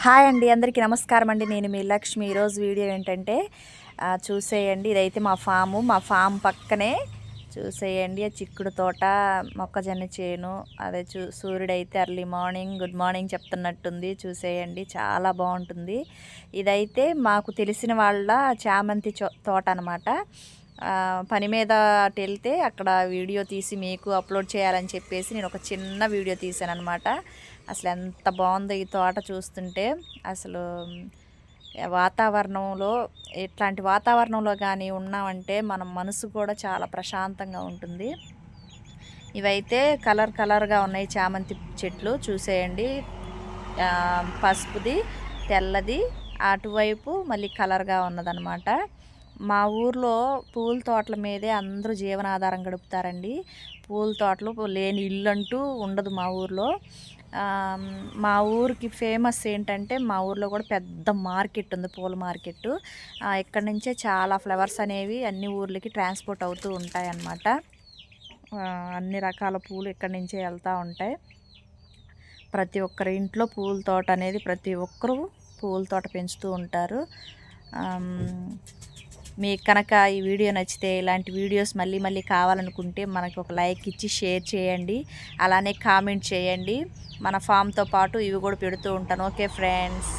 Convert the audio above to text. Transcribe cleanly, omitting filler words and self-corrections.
Hi అండి, అందరికీ నమస్కారం అండి. నేను మీ లక్ష్మి. ఈరోజు వీడియో ఏంటంటే చూసేయండి. ఇదైతే మా ఫామ్ పక్కనే చూసేయండి. చిక్కుడు తోట, మొక్కజొన్న చేను. అదే సూర్యుడైతే ఎర్లీ మార్నింగ్ గుడ్ మార్నింగ్ చెప్తున్నట్టుంది. చూసేయండి, చాలా బాగుంటుంది. ఇదైతే మాకు తెలిసిన వాళ్ళ చామంతి తోట అనమాట. పని మీద అటు వెళ్తే అక్కడ వీడియో తీసి మీకు అప్లోడ్ చేయాలని చెప్పేసి నేను ఒక చిన్న వీడియో తీసాను అనమాట. అసలు ఎంత బాగుందో ఈ తోట చూస్తుంటే. అసలు వాతావరణంలో ఇట్లాంటి వాతావరణంలో కానీ ఉన్నామంటే మన మనసు కూడా చాలా ప్రశాంతంగా ఉంటుంది. ఇవైతే కలర్గా ఉన్నాయి చామంతి చెట్లు. చూసేయండి, పసుపుది, తెల్లది, అటువైపు మళ్ళీ కలర్గా ఉన్నదనమాట. మా ఊర్లో పూల తోటల మీదే అందరూ జీవనాధారం గడుపుతారండి. పూల తోటలు లేని ఇల్లు అంటూ ఉండదు మా ఊర్లో. మా ఊరికి ఫేమస్ ఏంటంటే, మా ఊర్లో కూడా పెద్ద మార్కెట్ ఉంది, పూల మార్కెట్. ఇక్కడ నుంచే చాలా ఫ్లవర్స్ అనేవి అన్ని ఊర్లకి ట్రాన్స్పోర్ట్ అవుతూ ఉంటాయి అన్నమాట. అన్ని రకాల పూలు ఇక్కడి నుంచే వెళ్తూ ఉంటాయి. ప్రతి ఒక్కరి ఇంట్లో పూల తోట అనేది, ప్రతి ఒక్కరూ పూల తోట పెంచుతూ ఉంటారు. మీకు కనుక ఈ వీడియో నచ్చితే, ఇలాంటి వీడియోస్ మళ్ళీ కావాలనుకుంటే మనకు ఒక లైక్ ఇచ్చి షేర్ చేయండి. అలానే కామెంట్ చేయండి. మన ఫామ్తో పాటు ఇవి కూడా పెడుతూ ఉంటాను. Okay friends.